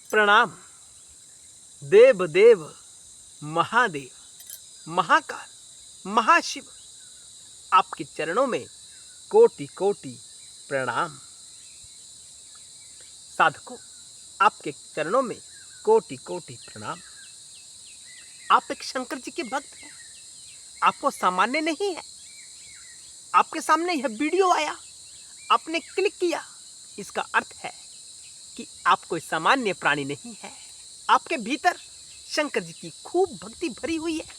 प्रणाम। देव देव महादेव महाकाल महाशिव, आपके चरणों में कोटि कोटि प्रणाम। साधकों, आपके चरणों में कोटि कोटि प्रणाम। आप एक शंकर जी के भक्त हैं। आपको सामान्य नहीं है। आपके सामने यह वीडियो आया, आपने क्लिक किया, इसका अर्थ है कि आप कोई सामान्य प्राणी नहीं है। आपके भीतर शंकर जी की खूब भक्ति भरी हुई है।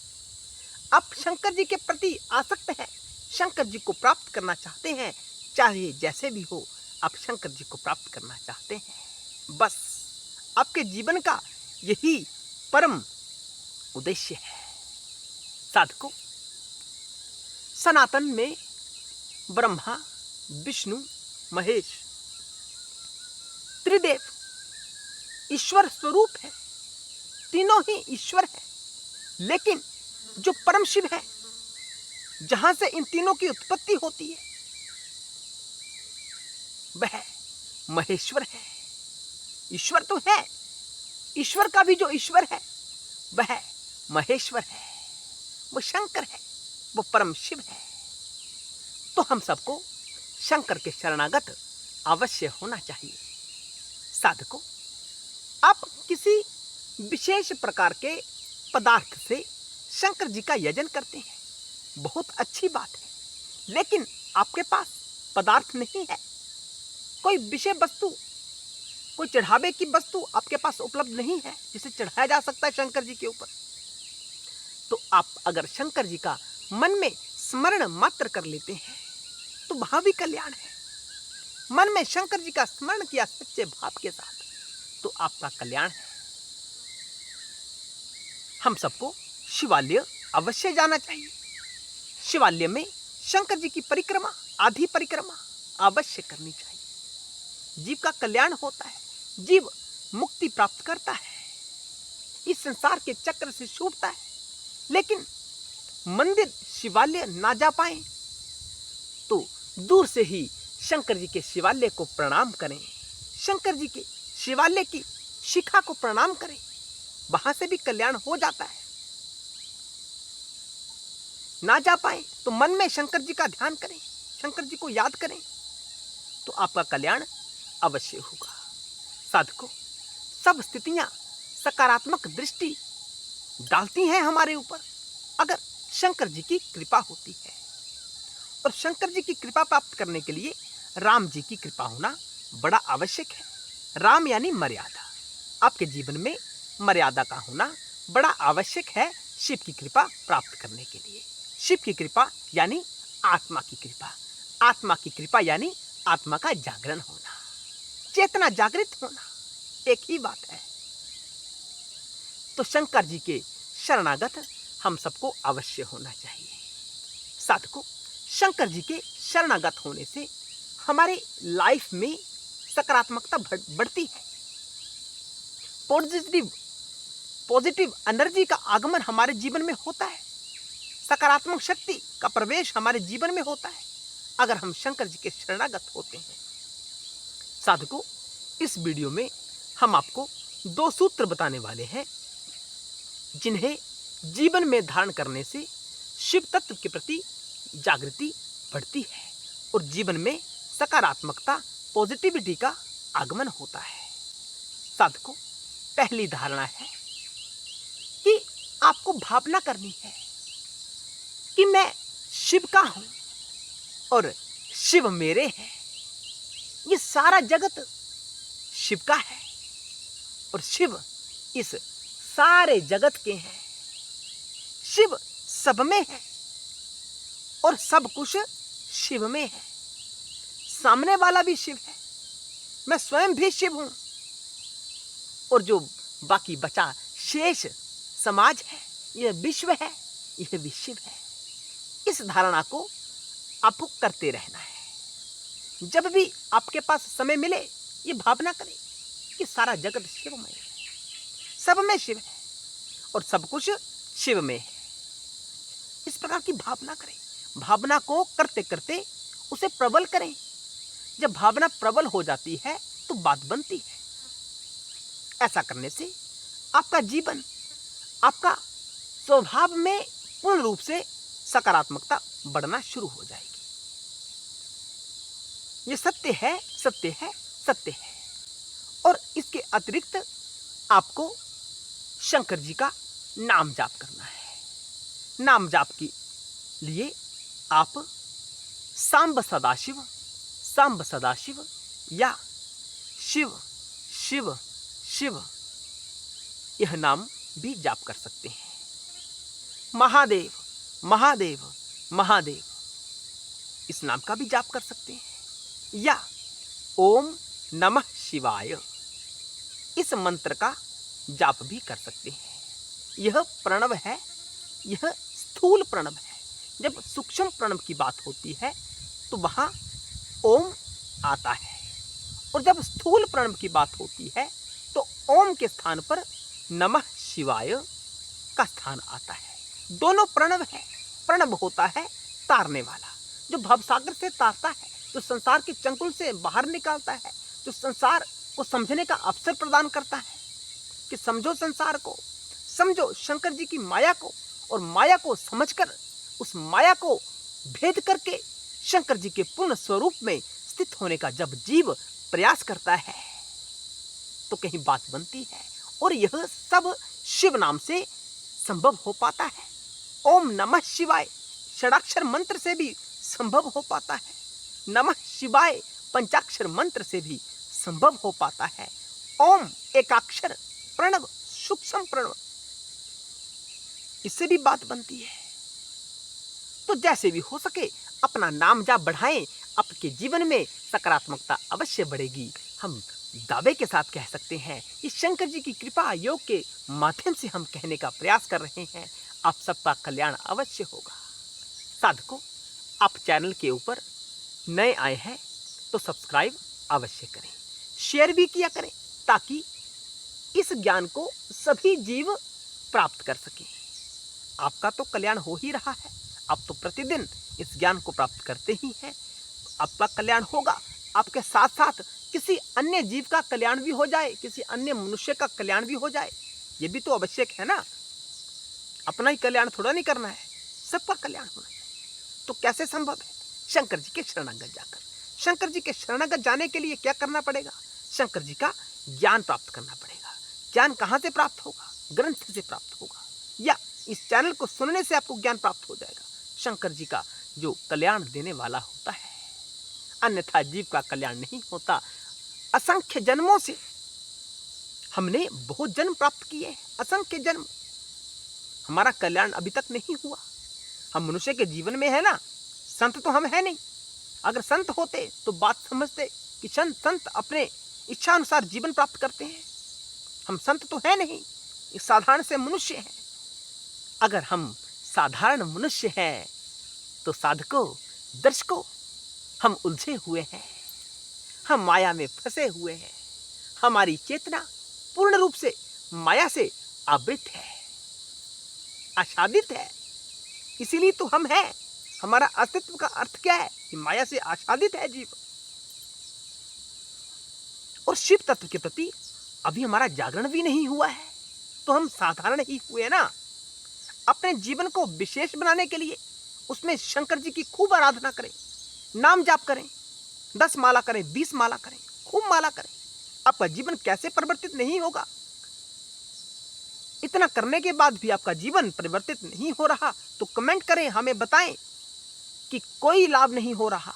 आप शंकर जी के प्रति आसक्त हैं, शंकर जी को प्राप्त करना चाहते हैं। चाहे जैसे भी हो, आप शंकर जी को प्राप्त करना चाहते हैं। बस आपके जीवन का यही परम उद्देश्य है। साधकों, सनातन में ब्रह्मा विष्णु महेश त्रिदेव ईश्वर स्वरूप है। तीनों ही ईश्वर है, लेकिन जो परम शिव है, जहां से इन तीनों की उत्पत्ति होती है, वह महेश्वर है। ईश्वर तो है, ईश्वर का भी जो ईश्वर है वह महेश्वर है, वो शंकर है, वो परम शिव है। तो हम सबको शंकर के शरणागत अवश्य होना चाहिए। साधकों, आप किसी विशेष प्रकार के पदार्थ से शंकर जी का यजन करते हैं, बहुत अच्छी बात है। लेकिन आपके पास पदार्थ नहीं है, कोई विषय वस्तु, कोई चढ़ावे की वस्तु आपके पास उपलब्ध नहीं है जिसे चढ़ाया जा सकता है शंकर जी के ऊपर। तो आप अगर शंकर जी का मन में स्मरण मात्र कर लेते हैं तो वहां भी कल्याण है। मन में शंकर जी का स्मरण किया सच्चे भाव के साथ, तो आपका कल्याण है। हम सबको शिवालय अवश्य जाना चाहिए। शिवालय में शंकर जी की परिक्रमा, आधी परिक्रमा अवश्य करनी चाहिए। जीव का कल्याण होता है, जीव मुक्ति प्राप्त करता है, इस संसार के चक्र से छूटता है। लेकिन मंदिर शिवालय ना जा पाए तो दूर से ही शंकर जी के शिवालय को प्रणाम करें, शंकर जी के शिवालय की शिखा को प्रणाम करें, वहां से भी कल्याण हो जाता है। ना जा पाए तो मन में शंकर जी का ध्यान करें, शंकर जी को याद करें, तो आपका कल्याण अवश्य होगा। साधकों, सब स्थितियां सकारात्मक दृष्टि डालती हैं हमारे ऊपर अगर शंकर जी की कृपा होती है। और शंकर जी की कृपा प्राप्त करने के लिए राम जी की कृपा होना बड़ा आवश्यक है। राम यानी मर्यादा। आपके जीवन में मर्यादा का होना बड़ा आवश्यक है शिव की कृपा प्राप्त करने के लिए। शिव की कृपा यानी आत्मा की कृपा, आत्मा की कृपा यानी आत्मा का जागरण होना, चेतना जागृत होना, एक ही बात है। तो शंकर जी के शरणागत हम सबको अवश्य होना चाहिए। साधकों, शंकर जी के शरणागत होने से हमारे लाइफ में सकारात्मकता बढ़ती है। पॉजिटिव एनर्जी का आगमन हमारे जीवन में होता है, सकारात्मक शक्ति का प्रवेश हमारे जीवन में होता है अगर हम शंकर जी के शरणागत होते हैं। साधकों, इस वीडियो में हम आपको 2 सूत्र बताने वाले हैं जिन्हें जीवन में धारण करने से शिव तत्व के प्रति जागृति बढ़ती है और जीवन में सकारात्मकता, पॉजिटिविटी का आगमन होता है। साधकों, पहली धारणा है कि आपको भावना करनी है कि मैं शिव का हूं और शिव मेरे हैं। ये सारा जगत शिव का है और शिव इस सारे जगत के हैं। शिव सब में है और सब कुछ शिव में है। सामने वाला भी शिव है, मैं स्वयं भी शिव हूं, और जो बाकी बचा शेष समाज है, यह विश्व है, यह भी शिव है। इस धारणा को आपको करते रहना है। जब भी आपके पास समय मिले, ये भावना करें कि सारा जगत शिवमय है, सब में शिव है और सब कुछ शिव में है। इस प्रकार की भावना करें। भावना को करते करते उसे प्रबल करें। जब भावना प्रबल हो जाती है तो बात बनती है। ऐसा करने से आपका जीवन, आपका स्वभाव में पूर्ण रूप से सकारात्मकता बढ़ना शुरू हो जाएगी। ये सत्य है, सत्य है, सत्य है। और इसके अतिरिक्त आपको शंकर जी का नाम जाप करना है। नाम जाप के लिए आप सांब सदाशिव, सांब सदाशिव या शिव शिव शिव यह नाम भी जाप कर सकते हैं। महादेव महादेव महादेव इस नाम का भी जाप कर सकते हैं। या ओम नमः शिवाय इस मंत्र का जाप भी कर सकते हैं। यह प्रणव है, यह स्थूल प्रणव है। जब सूक्ष्म प्रणव की बात होती है तो वहां ओम आता है, और जब स्थूल प्रणव की बात होती है तो ओम के स्थान पर नमः शिवाय का स्थान आता है। दोनों प्रणव है। प्रणव होता है तारने वाला, जो भवसागर से तारता है, जो संसार के चंगुल से बाहर निकालता है, जो संसार को समझने का अवसर प्रदान करता है कि समझो संसार को, समझो शंकर जी की माया को, और माया को समझकर उस माया को भेद करके शंकर जी के पूर्ण स्वरूप में स्थित होने का जब जीव प्रयास करता है तो कहीं बात बनती है। और यह सब शिव नाम से संभव हो पाता है। ओम नमः शिवाय षडाक्षर मंत्र से भी संभव हो पाता है। नमः शिवाय पंचाक्षर मंत्र से भी संभव हो पाता है। ओम एकाक्षर प्रणव, सूक्ष्म प्रणव, इससे भी बात बनती है। तो जैसे भी हो सके अपना नाम जाप बढ़ाएं, आपके जीवन में सकारात्मकता अवश्य बढ़ेगी। हम दावे के साथ कह सकते हैं, इस शंकर जी की कृपा योग के माध्यम से हम कहने का प्रयास कर रहे हैं, आप सबका कल्याण अवश्य होगा। साधकों, आप चैनल के ऊपर नए आए हैं तो सब्सक्राइब अवश्य करें, शेयर भी किया करें, ताकि इस ज्ञान को सभी जीव प्राप्त कर सकें। आपका तो कल्याण हो ही रहा है, आप तो प्रतिदिन इस ज्ञान को प्राप्त करते ही हैं। आपका कल्याण होगा, आपके साथ साथ किसी अन्य जीव का कल्याण भी हो जाए, किसी अन्य मनुष्य का कल्याण भी हो जाए, ये भी तो आवश्यक है ना। अपना ही कल्याण थोड़ा नहीं करना है, सबका कल्याण होना चाहिए। तो कैसे संभव है? शंकर जी के शरणागत जाकर। शंकर जी के शरणागत जाने के लिए क्या करना पड़ेगा? शंकर जी का ज्ञान प्राप्त करना पड़ेगा। ज्ञान कहाँ से प्राप्त होगा? ग्रंथ से प्राप्त होगा, या इस चैनल को सुनने से आपको ज्ञान प्राप्त हो जाएगा। शंकर जी का जो कल्याण देने वाला होता है, अन्यथा जीव का कल्याण नहीं होता। असंख्य जन्मों से हमने बहुत जन्म प्राप्त किए, असंख्य जन्म, हमारा कल्याण अभी तक नहीं हुआ। हम मनुष्य के जीवन में है ना, संत तो हम है नहीं। अगर संत होते तो बात समझते कि संत अपने इच्छा अनुसार जीवन प्राप्त करते हैं। हम संत तो है नहीं, एक साधारण से मनुष्य हैं। अगर हम साधारण मनुष्य हैं तो साधकों, दर्शकों, हम उलझे हुए हैं, हम माया में फंसे हुए हैं। हमारी चेतना पूर्ण रूप से माया से आवृत है, आच्छादित है। इसीलिए तो हम हैं। हमारा अस्तित्व का अर्थ क्या है? कि माया से आच्छादित है जीव। और शिव तत्व के प्रति अभी हमारा जागरण भी नहीं हुआ है, तो हम साधारण ही हुए ना। अपने जीवन को विशेष बनाने के लिए उसमें शंकर जी की खूब आराधना करें, नाम जाप करें, 10 माला करें, 20 माला करें, खूब माला करें। आपका जीवन कैसे परिवर्तित नहीं होगा? इतना करने के बाद भी आपका जीवन परिवर्तित नहीं हो रहा तो कमेंट करें, हमें बताएं कि कोई लाभ नहीं हो रहा।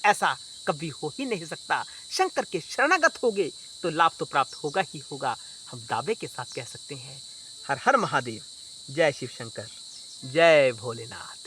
ऐसा कभी हो ही नहीं सकता। शंकर के शरणागत होगे तो लाभ तो प्राप्त होगा ही होगा। हम दावे के साथ कह सकते हैं। हर हर महादेव, जय शिव शंकर, जय भोलेनाथ।